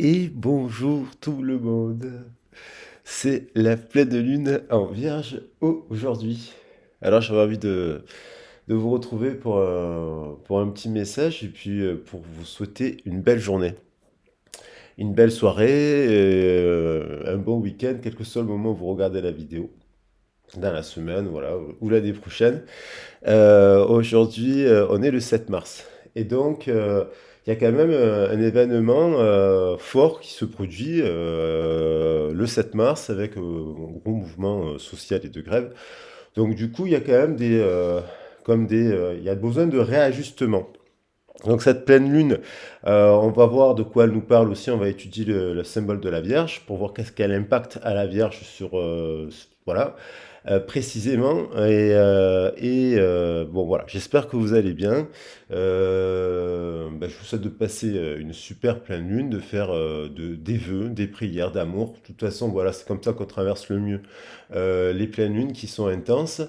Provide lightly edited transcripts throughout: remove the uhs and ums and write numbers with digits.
Et bonjour tout le monde. C'est la pleine lune en Vierge aujourd'hui. Alors j'avais envie de vous retrouver pour un petit message et puis pour vous souhaiter une belle journée, une belle soirée, un bon week-end, quel que soit le moment où vous regardez la vidéo, dans la semaine, voilà, ou l'année prochaine. Aujourd'hui, on est le 7 mars. Et donc, il y a quand même un événement fort qui se produit le 7 mars avec un gros mouvement social et de grève. Donc, du coup, il y a quand même il y a besoin de réajustement. Donc, cette pleine lune, on va voir de quoi elle nous parle aussi. On va étudier le symbole de la Vierge pour voir qu'est-ce qu'elle impacte à la Vierge voilà, précisément. Bon, voilà, j'espère que vous allez bien. Je vous souhaite de passer une super pleine lune, de faire des vœux, des prières d'amour. De toute façon, voilà, c'est comme ça qu'on traverse le mieux les pleines lunes qui sont intenses.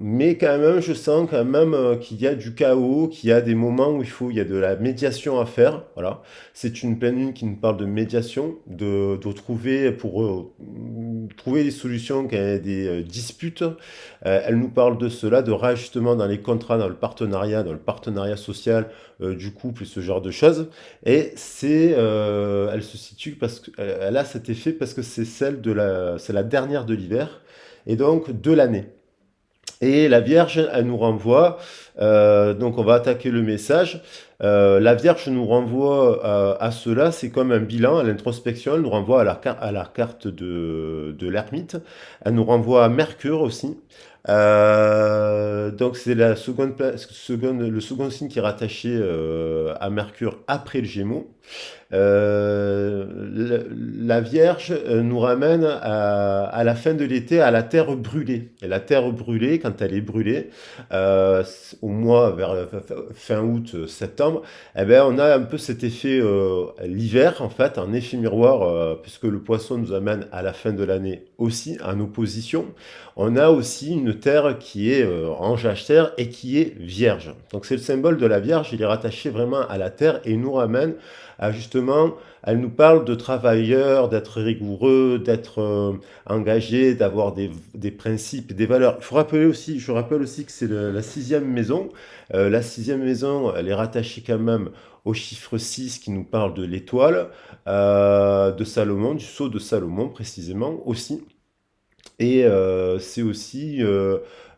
Mais quand même, je sens quand même qu'il y a du chaos, qu'il y a des moments où il y a de la médiation à faire. Voilà. C'est une pleine lune qui nous parle de médiation, de trouver, trouver des solutions quand il y a des disputes. Elle nous parle de cela, de réajustement dans les contrats, dans le partenariat social du couple et ce genre de choses. Elle se situe parce qu'elle a cet effet parce que c'est la dernière de l'hiver et donc de l'année. Et la Vierge, elle nous renvoie, donc on va attaquer le message. La Vierge nous renvoie à cela, c'est comme un bilan, à l'introspection, elle nous renvoie à la carte de l'ermite, elle nous renvoie à Mercure aussi. Donc c'est le second signe qui est rattaché à Mercure après le Gémeaux. La Vierge nous ramène à la fin de l'été à la terre brûlée. Et la terre brûlée, quand elle est brûlée, au mois vers fin août, septembre, eh ben, on a un peu cet effet l'hiver, en fait, un effet miroir, puisque le poisson nous amène à la fin de l'année aussi en opposition. On a aussi une terre qui est en jachère et qui est vierge. Donc c'est le symbole de la Vierge, il est rattaché vraiment à la terre et nous ramène justement, elle nous parle de travailleurs, d'être rigoureux, d'être engagé, d'avoir des principes, des valeurs. Je rappelle aussi que c'est la sixième maison. La sixième maison, elle est rattachée quand même au chiffre 6 qui nous parle de l'étoile de Salomon, du sceau de Salomon précisément aussi. Et c'est aussi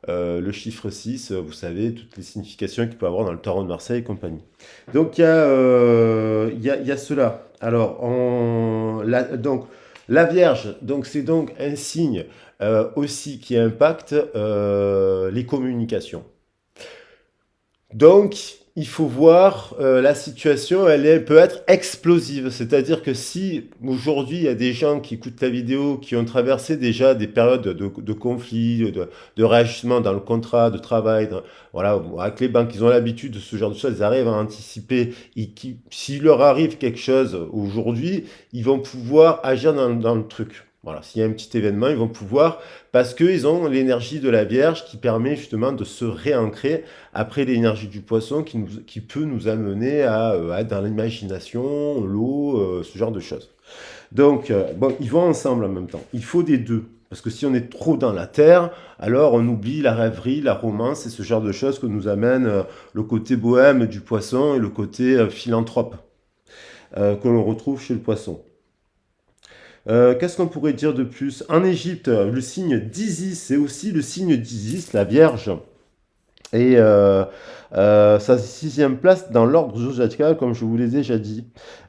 le chiffre 6, vous savez, toutes les significations qu'il peut avoir dans le tarot de Marseille et compagnie. Donc il y a cela. Alors, donc, la Vierge, donc, c'est donc un signe aussi qui impacte les communications. Donc, il faut voir la situation, elle peut être explosive. C'est-à-dire que si aujourd'hui il y a des gens qui écoutent la vidéo, qui ont traversé déjà des périodes de conflits, de réajustement dans le contrat de travail, voilà, avec les banques, ils ont l'habitude de ce genre de choses, ils arrivent à anticiper. S'il leur arrive quelque chose aujourd'hui, ils vont pouvoir agir dans le truc. Voilà, s'il y a un petit événement, ils vont pouvoir, parce qu'ils ont l'énergie de la Vierge qui permet justement de se réancrer après l'énergie du poisson qui peut nous amener à être dans l'imagination, l'eau, ce genre de choses. Donc, bon, ils vont ensemble en même temps. Il faut des deux. Parce que si on est trop dans la terre, alors on oublie la rêverie, la romance et ce genre de choses que nous amène le côté bohème du poisson et le côté philanthrope que l'on retrouve chez le poisson. Qu'est-ce qu'on pourrait dire de plus? En Égypte, le signe d'Isis, c'est aussi le signe d'Isis, la Vierge. Et sa sixième place dans l'ordre zodiacal, comme je vous l'ai déjà dit.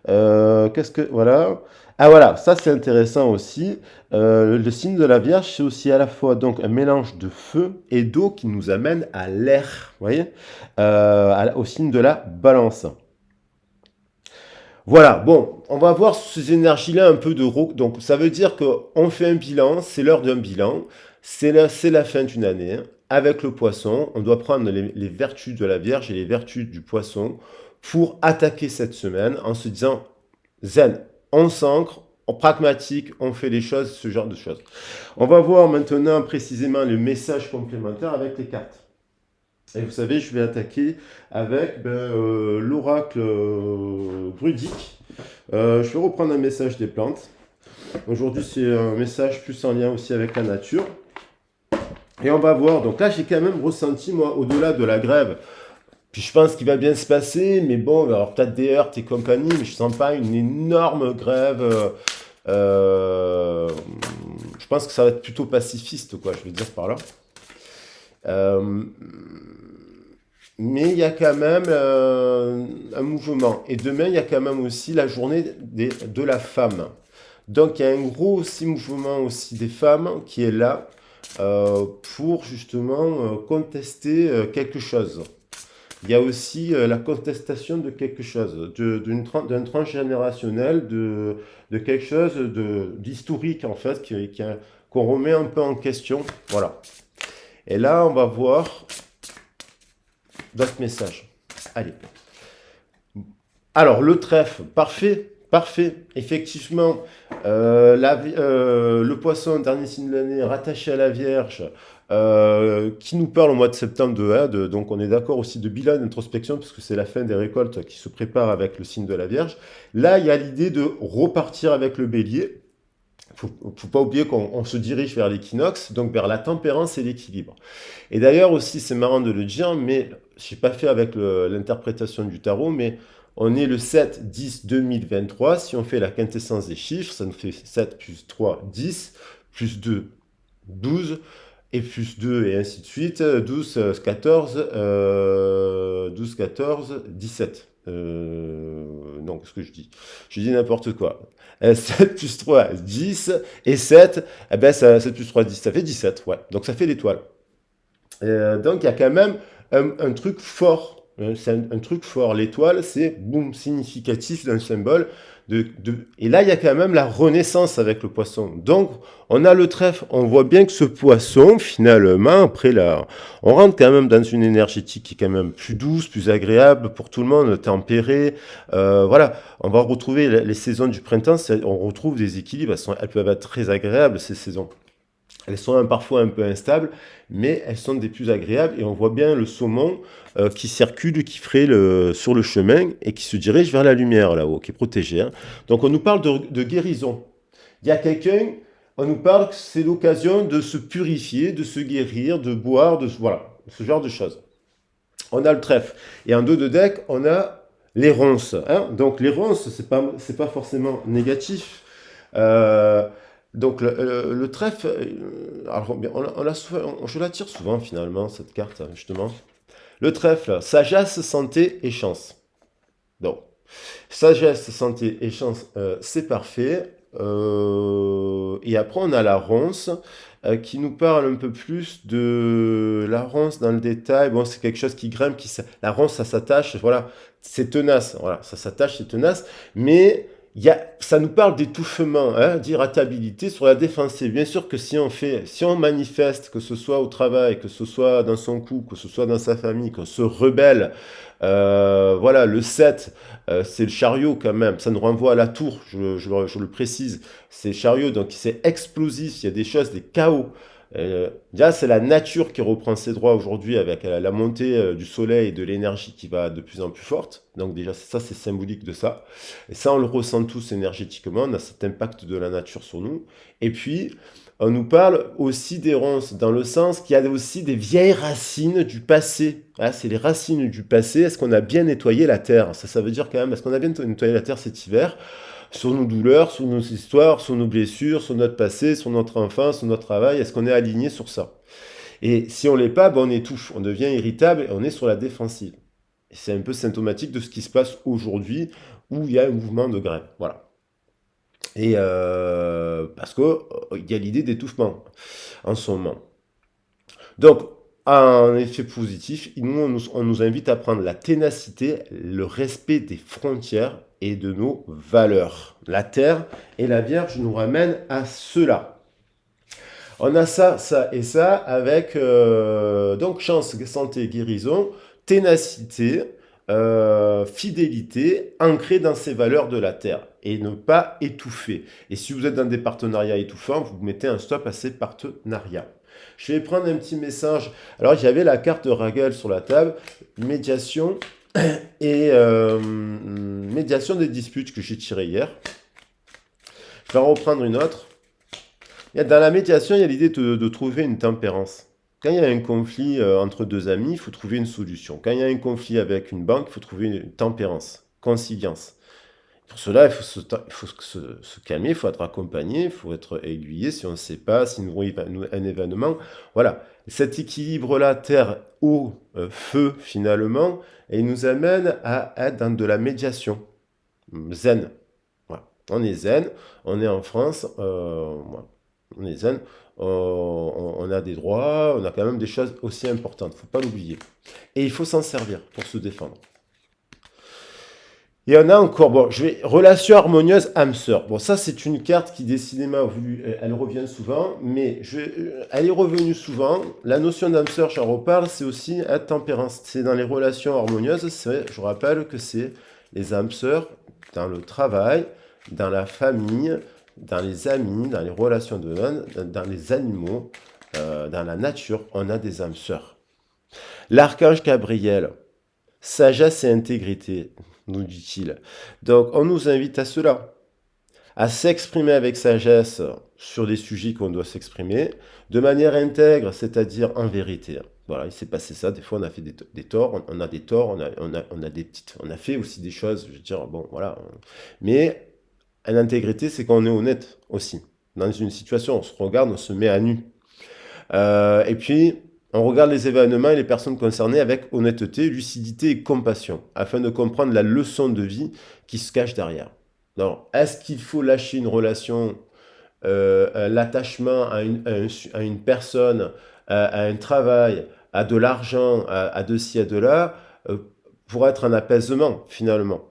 Voilà. Ah voilà, ça c'est intéressant aussi. Le signe de la Vierge, c'est aussi à la fois donc un mélange de feu et d'eau qui nous amène à l'air, vous voyez, au signe de la Balance. Voilà, bon, on va voir ces énergies-là un peu de roue. Donc, ça veut dire qu'on fait un bilan, c'est l'heure d'un bilan, c'est la fin d'une année. Avec le poisson, on doit prendre les vertus de la Vierge et les vertus du poisson pour attaquer cette semaine en se disant, zen, on s'ancre, on pragmatique, on fait les choses, ce genre de choses. On va voir maintenant précisément le message complémentaire avec les cartes. Et vous savez, je vais attaquer avec l'oracle druidique. Je vais reprendre un message des plantes. Aujourd'hui, c'est un message plus en lien aussi avec la nature. Et on va voir. Donc là, j'ai quand même ressenti, moi, au-delà de la grève, puis je pense qu'il va bien se passer, mais bon, il va y avoir peut-être des heurts et compagnie, mais je sens pas une énorme grève. Euh, je pense que ça va être plutôt pacifiste, quoi, je veux dire par là. Euh, mais il y a quand même un mouvement. Et demain, il y a quand même aussi la journée de la femme. Donc il y a un gros aussi mouvement aussi des femmes qui est là pour justement contester quelque chose. Il y a aussi la contestation de quelque chose, d'un transgénérationnel, de quelque chose d'historique en fait, qu'on remet un peu en question. Voilà. Et là, on va voir d'autres messages. Allez. Alors, le trèfle, parfait, parfait. Effectivement, le poisson, dernier signe de l'année, rattaché à la Vierge, qui nous parle au mois de septembre donc on est d'accord aussi de bilan d'introspection, puisque c'est la fin des récoltes qui se prépare avec le signe de la Vierge. Là, il y a l'idée de repartir avec le bélier. Faut pas oublier qu'on se dirige vers l'équinoxe, donc vers la tempérance et l'équilibre. Et d'ailleurs aussi, c'est marrant de le dire, mais je n'ai pas fait avec l'interprétation du tarot, mais on est le 7-10-2023. Si on fait la quintessence des chiffres, ça nous fait 7 plus 3, 10, plus 2, 12, et plus 2, et ainsi de suite, 12, 14, 12, 14, 17. Non, qu'est-ce que je dis? Je dis n'importe quoi. 7 plus 3, 10, et 7, eh ben, 7 plus 3, 10, ça fait 17, ouais. Donc ça fait l'étoile. Donc il y a quand même un truc fort. C'est un truc fort. L'étoile, c'est boum, significatif d'un symbole. Et là, il y a quand même la renaissance avec le poisson. Donc, on a le trèfle. On voit bien que ce poisson, finalement, après là, on rentre quand même dans une énergétique qui est quand même plus douce, plus agréable pour tout le monde, tempérée. Voilà, on va retrouver les saisons du printemps. On retrouve des équilibres. Elles peuvent être très agréables, ces saisons. Elles sont parfois un peu instables, mais elles sont des plus agréables. Et on voit bien le saumon qui circule, qui ferait sur le chemin et qui se dirige vers la lumière là-haut, qui est protégé. Hein. Donc on nous parle de guérison. Il y a quelqu'un, on nous parle que c'est l'occasion de se purifier, de se guérir, de boire, voilà, ce genre de choses. On a le trèfle. Et en dos de deck, on a les ronces. Hein. Donc les ronces, c'est pas forcément négatif. Donc le trèfle, alors, je la tire souvent finalement, cette carte, justement. Le trèfle, sagesse, santé et chance. Donc, sagesse, santé et chance, c'est parfait. Et après, on a la ronce qui nous parle un peu plus de la ronce dans le détail. Bon, c'est quelque chose qui grimpe, la ronce, ça s'attache, voilà, c'est tenace, voilà, ça s'attache, c'est tenace, mais ça nous parle d'étouffement, hein, d'irritabilité sur la défensive. Bien sûr que si on manifeste, que ce soit au travail, que ce soit dans son couple, que ce soit dans sa famille, qu'on se rebelle, voilà, le 7, c'est le chariot quand même, ça nous renvoie à la tour, je le précise, c'est le chariot, donc c'est explosif, il y a des choses, des chaos. Déjà, c'est la nature qui reprend ses droits aujourd'hui avec la montée du soleil et de l'énergie qui va de plus en plus forte. Donc déjà, ça, c'est symbolique de ça. Et ça, on le ressent tous énergétiquement, on a cet impact de la nature sur nous. Et puis, on nous parle aussi des ronces, dans le sens qu'il y a aussi des vieilles racines du passé. Ah, c'est les racines du passé. Est-ce qu'on a bien nettoyé la terre? Ça veut dire quand même, est-ce qu'on a bien nettoyé la terre cet hiver? Sur nos douleurs, sur nos histoires, sur nos blessures, sur notre passé, sur notre enfance, sur notre travail, est-ce qu'on est aligné sur ça? Et si on l'est pas, ben on étouffe, on devient irritable et on est sur la défensive. Et c'est un peu symptomatique de ce qui se passe aujourd'hui où il y a un mouvement de grève. Voilà. Et parce qu'il y a l'idée d'étouffement en ce moment. Donc, en effet positif, on nous invite à prendre la ténacité, le respect des frontières et de nos valeurs. La Terre et la Vierge nous ramènent à cela. On a ça, ça et ça avec donc chance, santé, guérison, ténacité, fidélité, ancrée dans ces valeurs de la Terre et ne pas étouffer. Et si vous êtes dans des partenariats étouffants, vous mettez un stop à ces partenariats. Je vais prendre un petit message. Alors, j'avais la carte de Ragel sur la table, médiation et médiation des disputes que j'ai tiré hier. Je vais en reprendre une autre. Dans la médiation, il y a l'idée de trouver une tempérance. Quand il y a un conflit entre deux amis, il faut trouver une solution. Quand il y a un conflit avec une banque, il faut trouver une tempérance, conciliance. Pour cela, il faut se calmer, il faut être accompagné, il faut être aiguillé si on ne sait pas, si nous avons un événement. Voilà, cet équilibre-là, terre, eau, feu, finalement, et il nous amène à être dans de la médiation, zen. Voilà. On est zen, on est en France, voilà. On est zen, on a des droits, on a quand même des choses aussi importantes, il ne faut pas l'oublier. Et il faut s'en servir pour se défendre. Et on a encore, bon, relation harmonieuse âme-sœur. Bon, ça, c'est une carte qui, décidément, elle revient souvent, mais elle est revenue souvent. La notion d'âme-sœur, j'en reparle, c'est aussi être tempérance. C'est dans les relations harmonieuses, je rappelle que c'est les âmes-sœurs dans le travail, dans la famille, dans les amis, dans les relations de l'homme, dans les animaux, dans la nature, on a des âmes-sœurs. L'archange Gabriel, sagesse et intégrité, nous dit-il. Donc, on nous invite à cela, à s'exprimer avec sagesse sur des sujets qu'on doit s'exprimer, de manière intègre, c'est-à-dire en vérité. Voilà, il s'est passé ça, des fois on a fait des torts, on a des torts, on a des petites... On a fait aussi des choses, je veux dire, bon, voilà. Mais l'intégrité, c'est qu'on est honnête aussi. Dans une situation, on se regarde, on se met à nu. Et puis, on regarde les événements et les personnes concernées avec honnêteté, lucidité et compassion, afin de comprendre la leçon de vie qui se cache derrière. Donc, est-ce qu'il faut lâcher une relation, l'attachement à une personne, à un travail, à de l'argent, à de ci, à de là, pour être un apaisement, finalement?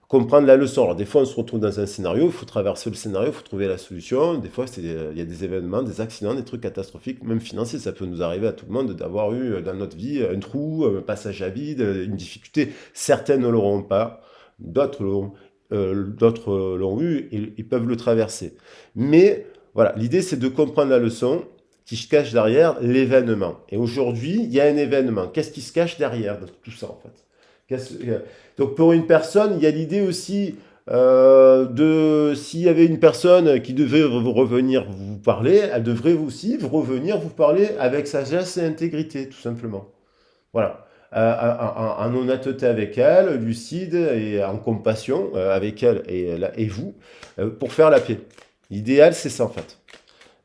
Comprendre la leçon. Alors, des fois, on se retrouve dans un scénario, il faut traverser le scénario, il faut trouver la solution. Des fois, il y a des événements, des accidents, des trucs catastrophiques, même financiers. Ça peut nous arriver à tout le monde d'avoir eu dans notre vie un trou, un passage à vide, une difficulté. Certaines ne l'auront pas, d'autres l'ont eu et ils peuvent le traverser. Mais voilà, l'idée, c'est de comprendre la leçon qui se cache derrière l'événement. Et aujourd'hui, il y a un événement. Qu'est-ce qui se cache derrière tout ça, en fait? Donc pour une personne, il y a l'idée aussi s'il y avait une personne qui devait revenir vous parler, elle devrait aussi revenir vous parler avec sagesse et intégrité, tout simplement. Voilà. En honnêteté avec elle, lucide et en compassion avec elle et vous, pour faire la paix. L'idéal, c'est ça en fait.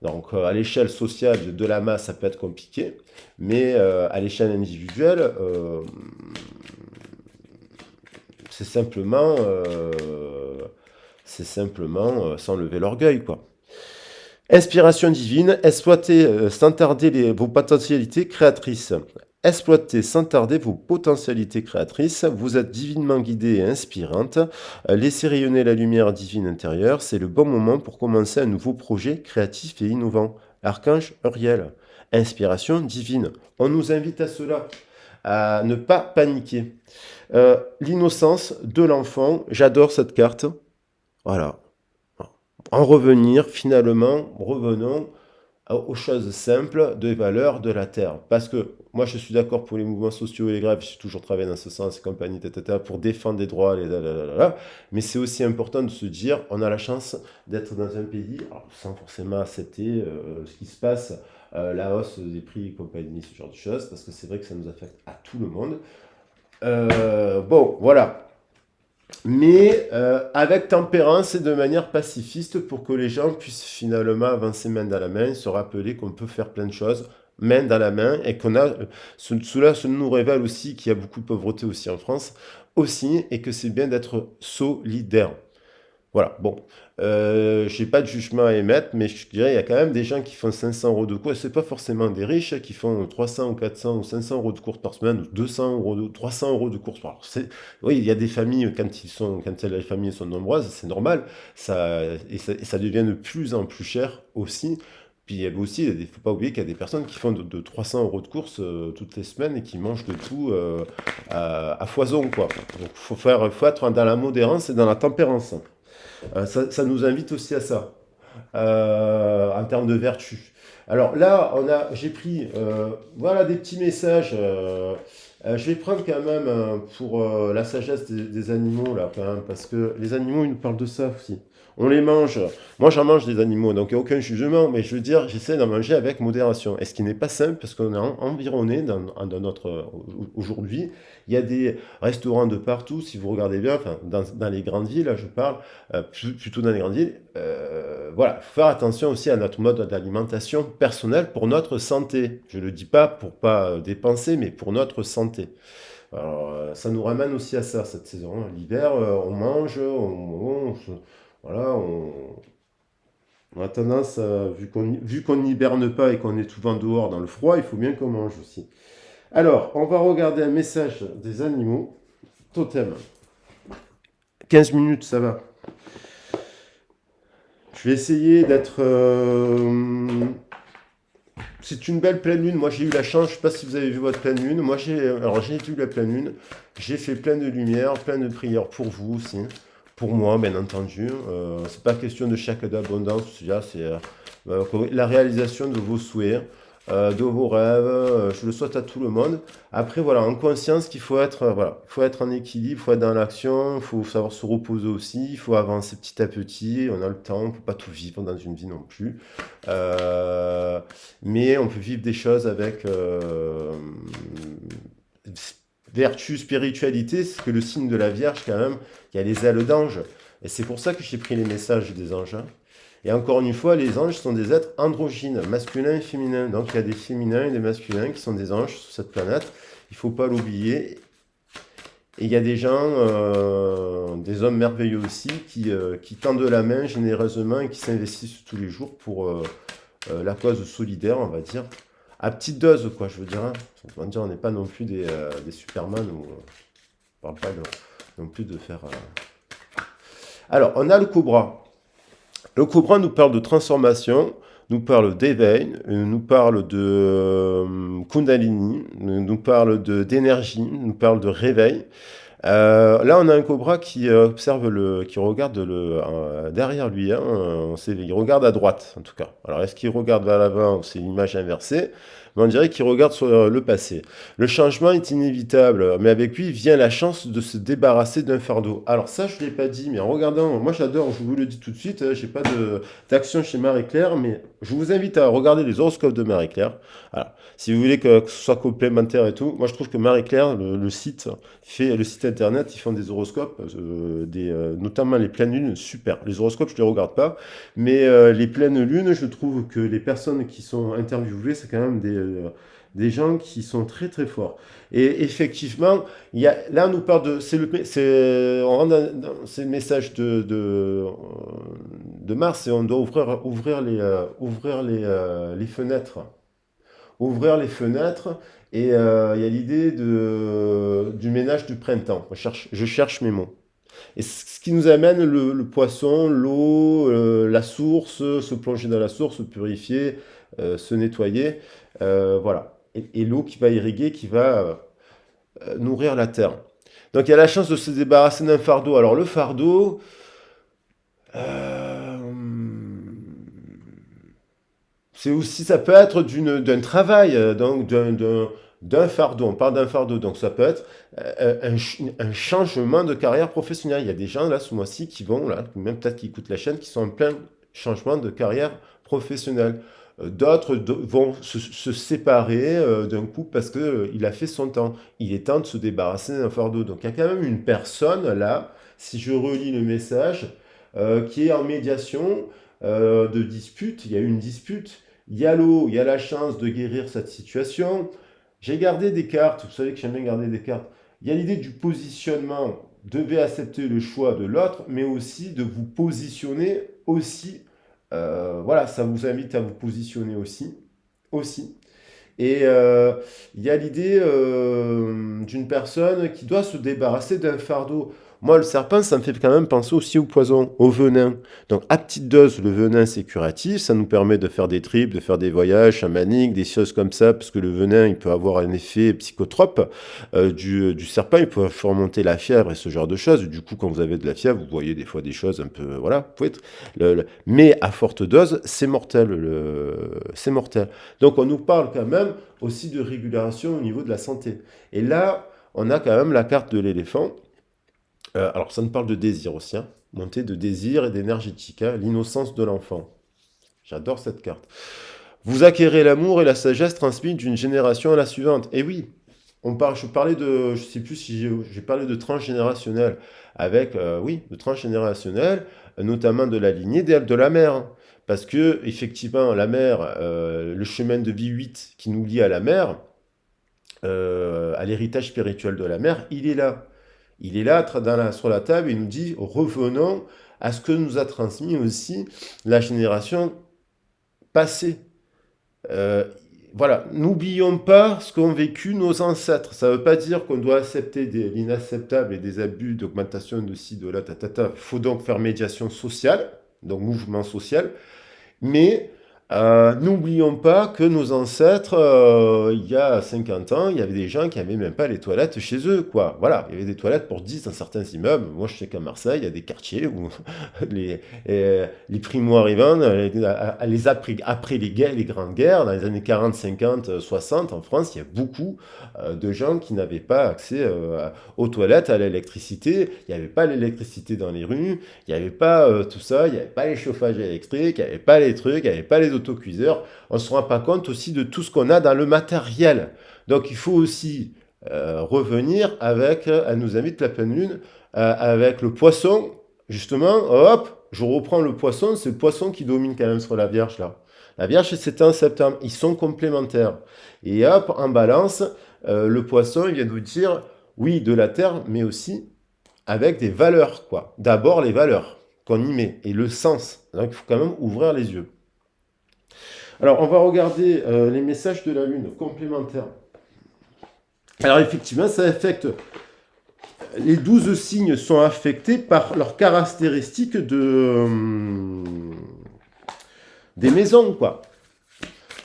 Donc à l'échelle sociale de la masse, ça peut être compliqué, mais à l'échelle individuelle, c'est simplement, sans lever l'orgueil, quoi. Inspiration divine, exploitez sans tarder vos potentialités créatrices. Exploitez sans tarder vos potentialités créatrices. Vous êtes divinement guidée et inspirante. Laissez rayonner la lumière divine intérieure. C'est le bon moment pour commencer un nouveau projet créatif et innovant. Archange Uriel. Inspiration divine. On nous invite à cela, à ne pas paniquer. L'innocence de l'enfant, j'adore cette carte. Voilà. En revenir, finalement, revenons aux choses simples des valeurs de la Terre. Parce que moi, je suis d'accord pour les mouvements sociaux et les grèves, j'ai toujours travaillé dans ce sens et compagnie, pour défendre des droits, mais c'est aussi important de se dire, on a la chance d'être dans un pays, alors, sans forcément accepter ce qui se passe, la hausse des prix et compagnie, ce genre de choses, parce que c'est vrai que ça nous affecte à tout le monde. Bon, voilà. Mais avec tempérance et de manière pacifiste pour que les gens puissent finalement avancer main dans la main, se rappeler qu'on peut faire plein de choses main dans la main et qu'on a. Cela nous révèle aussi qu'il y a beaucoup de pauvreté aussi en France, aussi, et que c'est bien d'être solidaire. Voilà, bon, je n'ai pas de jugement à émettre, mais je dirais il y a quand même des gens qui font 500 euros de cours, et ce n'est pas forcément des riches qui font 300 ou 400 ou 500 euros de cours par semaine, ou 200 euros, 300 euros de cours par semaine. Oui, il y a des familles, quand les familles sont nombreuses, c'est normal, et ça devient de plus en plus cher aussi. Puis il y a aussi, il ne faut pas oublier qu'il y a des personnes qui font de 300 euros de courses toutes les semaines et qui mangent de tout à foison, quoi. Donc faut être dans la modérance et dans la tempérance. Ça nous invite aussi à ça. en termes de vertu. Alors là, j'ai pris voilà des petits messages. Je vais prendre quand même pour la sagesse des animaux là quand même, parce que les animaux ils nous parlent de ça aussi. On les mange. Moi j'en mange des animaux, donc il n'y a aucun jugement, mais je veux dire, j'essaie d'en manger avec modération. Et ce qui n'est pas simple, parce qu'on est environné dans notre aujourd'hui, il y a des restaurants de partout, si vous regardez bien, enfin, dans les grandes villes, là, je parle, plutôt dans les grandes villes. Voilà, faut faire attention aussi à notre mode d'alimentation personnelle pour notre santé. Je ne le dis pas pour pas dépenser, mais pour notre santé. Alors, ça nous ramène aussi à ça, cette saison, hein. L'hiver, on mange, voilà, on a tendance, vu qu'on n'hiberne pas et qu'on est souvent dehors dans le froid, il faut bien qu'on mange aussi. Alors, on va regarder un message des animaux. Totem. 15 minutes, ça va. Je vais essayer d'être. C'est une belle pleine lune. Moi, j'ai eu la chance. Je ne sais pas si vous avez vu votre pleine lune. Moi, j'ai vu la pleine lune. J'ai fait plein de lumière, plein de prières pour vous aussi. Pour moi, bien entendu. C'est pas question de chèque d'abondance. Là, c'est la réalisation de vos souhaits, de vos rêves. Je le souhaite à tout le monde. Après, voilà, en conscience qu'il faut être, voilà, il faut être en équilibre, il faut être dans l'action, il faut savoir se reposer aussi, il faut avancer petit à petit. On a le temps, on ne peut pas tout vivre dans une vie non plus. Euh, mais on peut vivre des choses avec vertu, spiritualité, c'est que le signe de la Vierge, quand même, il y a les ailes d'ange. Et c'est pour ça que j'ai pris les messages des anges, hein. Et encore une fois, les anges sont des êtres androgynes, masculins et féminins. Donc il y a des féminins et des masculins qui sont des anges sur cette planète. Il ne faut pas l'oublier. Et il y a des gens, des hommes merveilleux aussi, qui tendent la main généreusement et qui s'investissent tous les jours pour la cause solidaire, on va dire. À petite dose, quoi, je veux dire, hein. On va dire, on n'est pas non plus des Superman, ou on ne parle pas non plus de faire. Alors, on a le cobra. Le cobra nous parle de transformation, nous parle d'éveil, nous parle de kundalini, nous parle d'énergie, nous parle de réveil. Là, on a un cobra qui observe qui regarde derrière lui, hein, il regarde à droite, en tout cas. Alors, est-ce qu'il regarde vers l'avant? C'est l'image inversée. Mais on dirait qu'il regarde sur le passé. Le changement est inévitable, mais avec lui vient la chance de se débarrasser d'un fardeau. Alors ça, je ne l'ai pas dit, mais en regardant, moi j'adore, je vous le dis tout de suite, j'ai pas d'action chez Marie-Claire, mais je vous invite à regarder les horoscopes de Marie-Claire. Voilà. Si vous voulez que ce soit complémentaire et tout, moi je trouve que Marie-Claire, le site, fait le site internet, ils font des horoscopes, notamment les pleines lunes, super. Les horoscopes, je ne les regarde pas, mais les pleines lunes, je trouve que les personnes qui sont interviewées, c'est quand même des gens qui sont très très forts. Et effectivement, là on nous parle de, on rentre c'est le message de Mars et on doit ouvrir les fenêtres. Ouvrir les fenêtres et il y a l'idée du ménage du printemps. Je cherche mes mots. Et ce qui nous amène le poisson, l'eau, la source, se plonger dans la source, se purifier, se nettoyer, voilà. Et l'eau qui va irriguer, qui va nourrir la terre. Donc il y a la chance de se débarrasser d'un fardeau. Alors le fardeau, euh, c'est aussi, ça peut être d'un travail, donc d'un fardeau. On parle d'un fardeau, donc ça peut être un changement de carrière professionnelle. Il y a des gens là ce mois-ci qui vont là, même peut-être qui écoutent la chaîne, qui sont en plein changement de carrière professionnelle. D'autres vont se séparer d'un couple parce que il a fait son temps. Il est temps de se débarrasser d'un fardeau. Donc il y a quand même une personne là, si je relis le message, qui est en médiation de dispute. Il y a eu une dispute. Il y a l'eau, il y a la chance de guérir cette situation. J'ai gardé des cartes, vous savez que j'aime bien garder des cartes. Il y a l'idée du positionnement. Devez accepter le choix de l'autre, mais aussi de vous positionner aussi. Voilà, ça vous invite à vous positionner aussi. Aussi. Et il y a l'idée d'une personne qui doit se débarrasser d'un fardeau. Moi, le serpent, ça me fait quand même penser aussi au poison, au venin. Donc, à petite dose, le venin, c'est curatif. Ça nous permet de faire des trips, de faire des voyages chamaniques, des choses comme ça, parce que le venin, il peut avoir un effet psychotrope. Du serpent, il peut faire remonter la fièvre et ce genre de choses. Du coup, quand vous avez de la fièvre, vous voyez des fois des choses un peu... Voilà, vous pouvez mais à forte dose, c'est mortel. C'est mortel. Donc, on nous parle quand même aussi de régulation au niveau de la santé. Et là, on a quand même la carte de l'éléphant. Alors, ça nous parle de désir aussi, hein. Montée de désir et d'énergétique, hein. L'innocence de l'enfant. J'adore cette carte. Vous acquérez l'amour et la sagesse transmis d'une génération à la suivante. Et oui, je parlais de, je sais plus si j'ai parlé de transgénérationnel, avec, oui, de transgénérationnel, notamment de la lignée de la mère, hein. Parce que, effectivement, la mère, le chemin de vie 8 qui nous lie à la mère, à l'héritage spirituel de la mère, il est là. Il est là sur la table et il nous dit revenons à ce que nous a transmis aussi la génération passée. Euh, voilà, n'oublions pas ce qu'ont vécu nos ancêtres. Ça ne veut pas dire qu'on doit accepter l'inacceptable et des abus d'augmentation de ci, de là, tatata. Il faut donc faire médiation sociale, donc mouvement social, mais n'oublions pas que nos ancêtres, il y a 50 ans, il y avait des gens qui n'avaient même pas les toilettes chez eux, quoi. Voilà, il y avait des toilettes pour 10 dans certains immeubles. Moi, je sais qu'à Marseille, il y a des quartiers où les primo-arrivants, après les grandes guerres, dans les années 40, 50, 60, en France, il y a beaucoup de gens qui n'avaient pas accès aux toilettes, à l'électricité. Il n'y avait pas l'électricité dans les rues, il n'y avait pas tout ça, il n'y avait pas les chauffages électriques, il n'y avait pas les trucs, il n'y avait pas les autocuiseurs. On ne se rend pas compte aussi de tout ce qu'on a dans le matériel. Donc il faut aussi revenir avec, à nos amis de la pleine lune, avec le poisson, justement, hop, je reprends le poisson, c'est le poisson qui domine quand même sur la Vierge là. La Vierge, c'est en septembre, ils sont complémentaires. Et hop, en balance, le poisson, il vient nous dire, oui, de la terre, mais aussi avec des valeurs, quoi. D'abord les valeurs qu'on y met et le sens. Donc il faut quand même ouvrir les yeux. Alors on va regarder les messages de la Lune complémentaires. Alors effectivement, ça affecte. Les 12 signes sont affectés par leurs caractéristiques des maisons, quoi.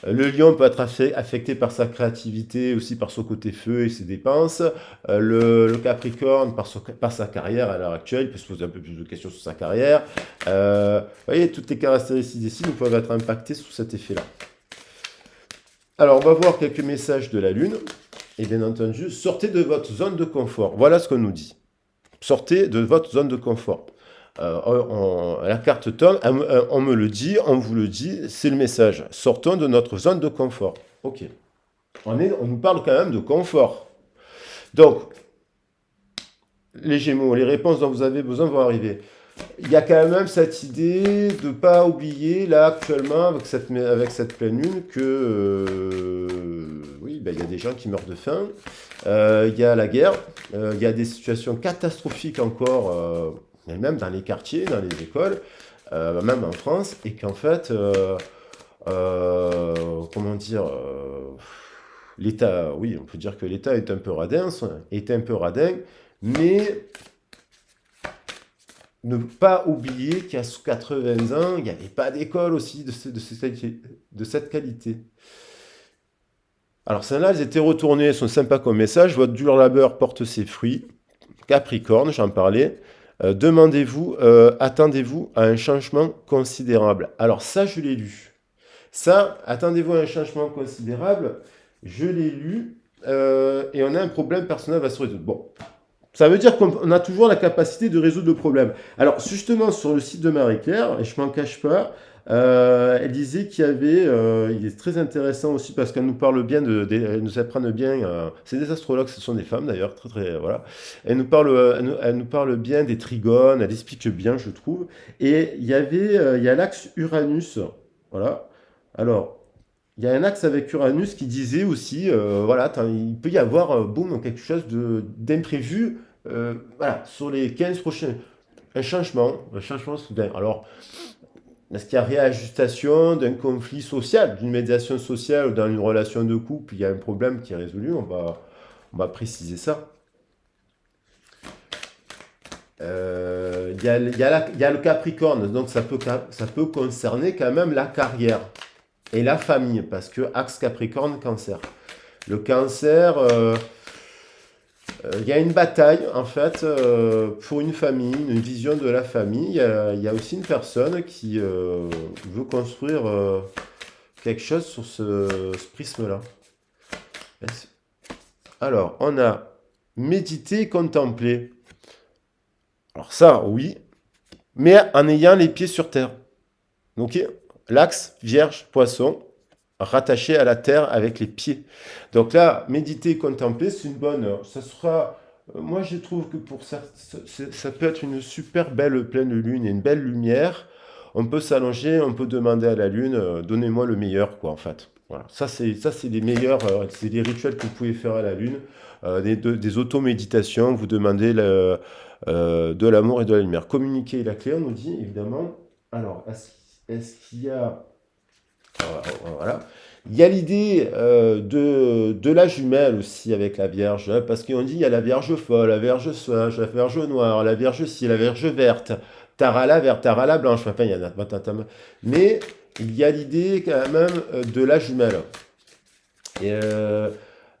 Le lion peut être affecté par sa créativité, aussi par son côté feu et ses dépenses. Le capricorne par sa carrière à l'heure actuelle, il peut se poser un peu plus de questions sur sa carrière. Vous voyez, toutes les caractéristiques des signes peuvent être impactées sous cet effet-là. Alors, on va voir quelques messages de la Lune. Et bien entendu, sortez de votre zone de confort. Voilà ce qu'on nous dit. Sortez de votre zone de confort. La carte tombe, on me le dit, on vous le dit, c'est le message. Sortons de notre zone de confort. Ok. On nous parle quand même de confort. Donc, les Gémeaux, les réponses dont vous avez besoin vont arriver. Il y a quand même cette idée de ne pas oublier, là, actuellement, avec cette pleine lune, que, oui, ben, il y a des gens qui meurent de faim, il y a la guerre, il y a des situations catastrophiques encore, même dans les quartiers, dans les écoles, même en France, et qu'en fait, comment dire, l'État, oui, on peut dire que l'État est un peu radin, mais ne pas oublier qu'à 80 ans, il n'y avait pas d'école aussi de cette qualité. Alors celles-là, elles étaient retournées, elles sont sympas comme message. Votre dur labeur porte ses fruits. Capricorne, j'en parlais. Attendez-vous à un changement considérable. Alors ça, je l'ai lu. Ça, attendez-vous à un changement considérable, je l'ai lu, et on a un problème personnel à se résoudre. Bon, ça veut dire qu'on a toujours la capacité de résoudre le problème. Alors, justement, sur le site de Marie-Claire, et je m'en cache pas, elle disait qu'il y avait, il est très intéressant aussi parce qu'elle nous parle bien elles nous apprennent bien, c'est des astrologues, ce sont des femmes d'ailleurs, très très, voilà. Elle nous parle bien des trigones, elle explique bien, je trouve. Et il y a l'axe Uranus, voilà. Alors, il y a un axe avec Uranus qui disait aussi, voilà, il peut y avoir, boum, quelque chose d'imprévu, voilà, sur les 15 prochains. Un changement soudain. Alors, est-ce qu'il y a réajustation d'un conflit social, d'une médiation sociale ou dans une relation de couple, il y a un problème qui est résolu, on va préciser ça. Il y a le Capricorne, donc ça peut concerner quand même la carrière et la famille, parce que axe Capricorne, Cancer. Le Cancer, il y a une bataille, en fait, pour une famille, une vision de la famille. Il y a aussi une personne qui veut construire quelque chose sur ce prisme-là. Alors, on a méditer, contempler. Alors ça, oui, mais en ayant les pieds sur terre. Donc, l'axe Vierge, Poisson, rattaché à la terre avec les pieds. Donc là, méditer, contempler, c'est une bonne heure. Ça sera, moi je trouve que pour ça, ça peut être une super belle pleine lune et une belle lumière. On peut s'allonger, on peut demander à la lune, donnez-moi le meilleur, quoi, en fait. Voilà. Ça, c'est les meilleurs, c'est les rituels que vous pouvez faire à la lune. Des auto-méditations, vous demandez de l'amour et de la lumière. Communiquer la clé, on nous dit évidemment. Alors, est-ce qu'il y a. Voilà. Il y a l'idée de la jumelle aussi avec la Vierge, hein, parce qu'on dit il y a la Vierge folle, la Vierge sage, la Vierge noire, la Vierge ci, la Vierge verte, Tarala verte, Tarala blanche, enfin il y en a. Mais il y a l'idée quand même de la jumelle. Et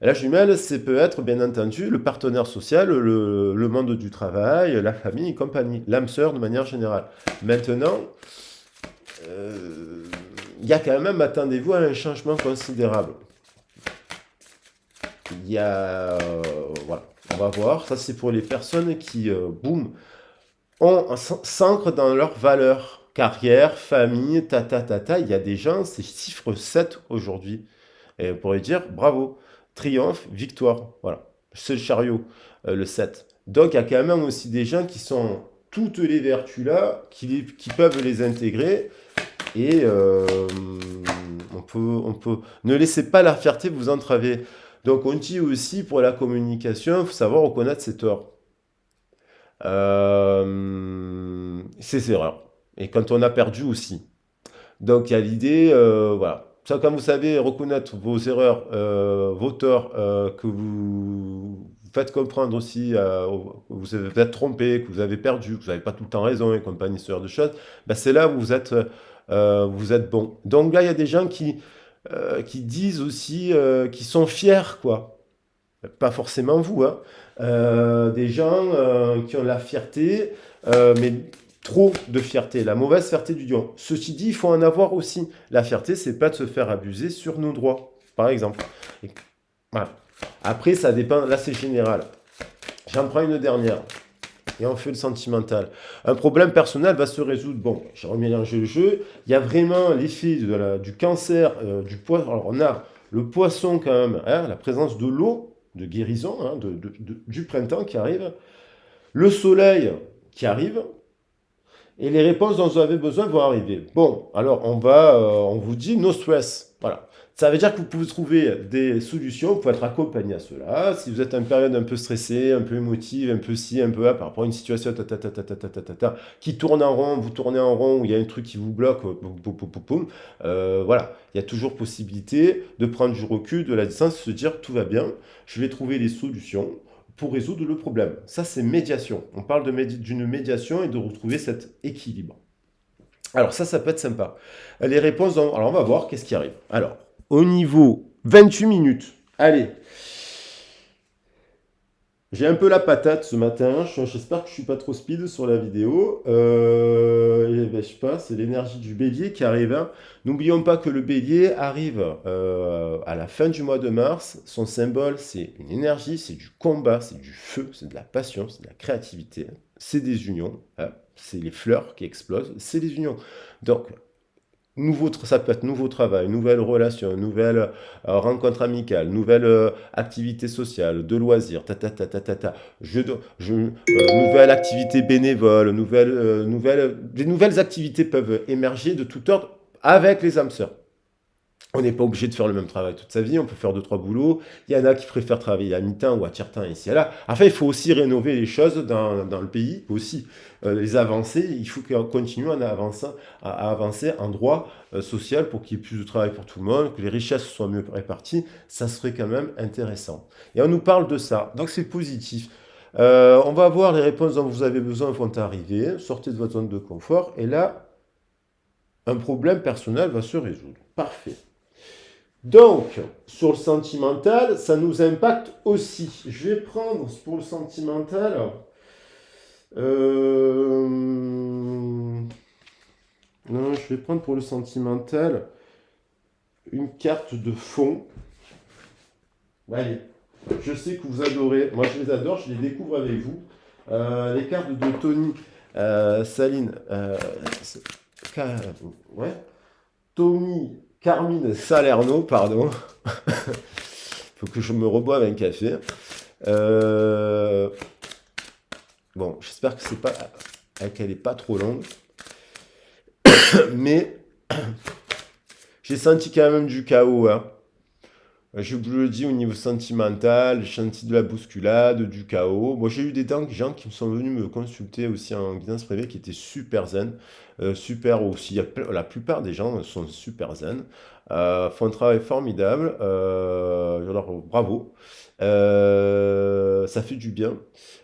la jumelle, c'est peut être bien entendu le partenaire social, le monde du travail, la famille et compagnie, l'âme sœur de manière générale. Maintenant, il y a quand même, attendez-vous, à un changement considérable. Il y a, voilà, on va voir, ça c'est pour les personnes qui, boum, s'ancrent dans leurs valeurs, carrière, famille, il y a des gens, c'est chiffre 7 aujourd'hui. Et on pourrait dire, bravo, triomphe, victoire, voilà, c'est le chariot, le 7. Donc il y a quand même aussi des gens qui sont toutes les vertus là, qui peuvent les intégrer. Et ne laissez pas la fierté vous entraver. Donc on dit aussi pour la communication, il faut savoir reconnaître ses torts, ses erreurs. Et quand on a perdu aussi. Donc il y a l'idée, voilà. Ça, quand vous savez reconnaître vos erreurs, vos torts, que vous faites comprendre aussi, que vous êtes trompé, que vous avez perdu, que vous n'avez pas tout le temps raison et compagnie, ce genre de choses, ben c'est là où vous êtes bon. Donc là, il y a des gens qui disent aussi qu'ils sont fiers, quoi. Pas forcément vous, hein. Des gens qui ont la fierté, mais trop de fierté, la mauvaise fierté du lion. Ceci dit, il faut en avoir aussi. La fierté, c'est pas de se faire abuser sur nos droits, par exemple. Et, voilà. Après, ça dépend, là c'est général. J'en prends une dernière. Et on fait le sentimental. Un problème personnel va se résoudre. Bon, j'ai remélangé le jeu. Il y a vraiment l'effet du cancer, du poisson. Alors, on a le poisson quand même, hein, la présence de l'eau, de guérison, hein, du printemps qui arrive. Le soleil qui arrive. Et les réponses dont vous avez besoin vont arriver. Bon, alors on vous dit no stress. Voilà. Ça veut dire que vous pouvez trouver des solutions, vous pouvez être accompagné à cela. Si vous êtes en période un peu stressée, un peu émotive, un peu ci, un peu là, par rapport à une situation qui tourne en rond, vous tournez en rond, où il y a un truc qui vous bloque, voilà. Il y a toujours possibilité de prendre du recul, de la distance, se dire tout va bien, je vais trouver les solutions pour résoudre le problème. Ça, c'est médiation. On parle d'une médiation et de retrouver cet équilibre. Alors ça peut être sympa. Les réponses, alors on va voir qu'est-ce qui arrive. Alors, au niveau 28 minutes, allez. J'ai un peu la patate ce matin, j'espère que je suis pas trop speed sur la vidéo. Je sais pas, c'est l'énergie du bélier qui arrive, hein. N'oublions pas que le bélier arrive à la fin du mois de mars. Son symbole, c'est une énergie, c'est du combat, c'est du feu, c'est de la passion, c'est de la créativité. C'est des unions, hein. C'est les fleurs qui explosent, c'est des unions. Donc, ça peut être nouveau travail, nouvelle relation, nouvelle rencontre amicale, nouvelle activité sociale, de loisirs, nouvelle activité bénévole, des nouvelles activités peuvent émerger de tout ordre avec les âmes sœurs. On n'est pas obligé de faire le même travail toute sa vie, on peut faire 2-3 boulots. Il y en a qui préfèrent travailler à mi-temps ou à tiers-temps ici et là. Enfin, il faut aussi rénover les choses dans le pays, aussi les avancer. Il faut qu'on continue à avancer en droit social pour qu'il y ait plus de travail pour tout le monde, que les richesses soient mieux réparties. Ça serait quand même intéressant. Et on nous parle de ça, donc c'est positif. On va voir les réponses dont vous avez besoin vont arriver. Sortez de votre zone de confort. Et là, un problème personnel va se résoudre. Parfait. Donc, sur le sentimental, ça nous impacte aussi. Je vais prendre pour le sentimental. Non, je vais prendre pour le sentimental une carte de fond. Allez, je sais que vous adorez. Moi, je les adore, je les découvre avec vous. Les cartes de Tony Saline. Ouais. Tony Carmine Salerno, pardon. Faut que je me reboive un café. Bon, j'espère que c'est pas qu'elle est pas trop longue, mais j'ai senti quand même du chaos, hein. Je vous le dis au niveau sentimental, j'ai senti de la bousculade, du chaos. Moi, j'ai eu des gens qui sont venus me consulter aussi en guidance privée qui étaient super zen, super aussi. La plupart des gens sont super zen, font un travail formidable. Alors, bravo. Ça fait du bien.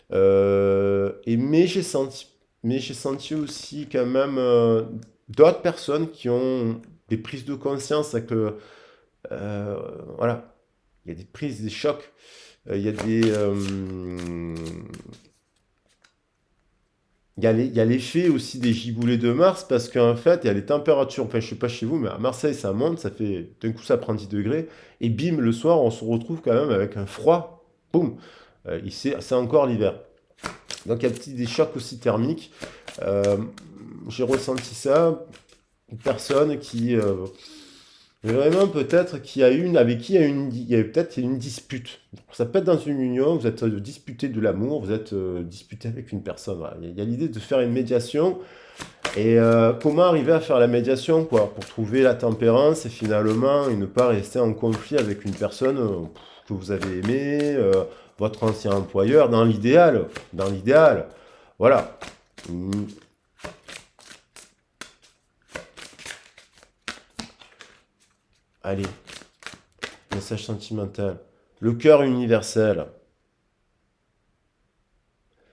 Mais j'ai senti aussi quand même d'autres personnes qui ont des prises de conscience avec euh, voilà, il y a des prises, des chocs, il y a il y a l'effet aussi des giboulées de Mars parce qu'en fait, il y a les températures, enfin je sais pas chez vous, mais à Marseille ça monte, ça fait d'un coup ça prend 10 degrés, et bim, le soir on se retrouve quand même avec un froid, boum, c'est encore l'hiver. Donc il y a des chocs aussi thermiques. Euh, j'ai ressenti ça, une personne qui, vraiment peut-être qui a une, avec qui il y a peut-être une dispute. Ça peut être dans une union, vous êtes disputé de l'amour, vous êtes disputé avec une personne. Voilà. Il y a l'idée de faire une médiation. Et comment arriver à faire la médiation, quoi, pour trouver la tempérance et finalement et ne pas rester en conflit avec une personne que vous avez aimée, votre ancien employeur, dans l'idéal, dans l'idéal. Voilà. Mm. Allez, message sentimental. Le cœur universel.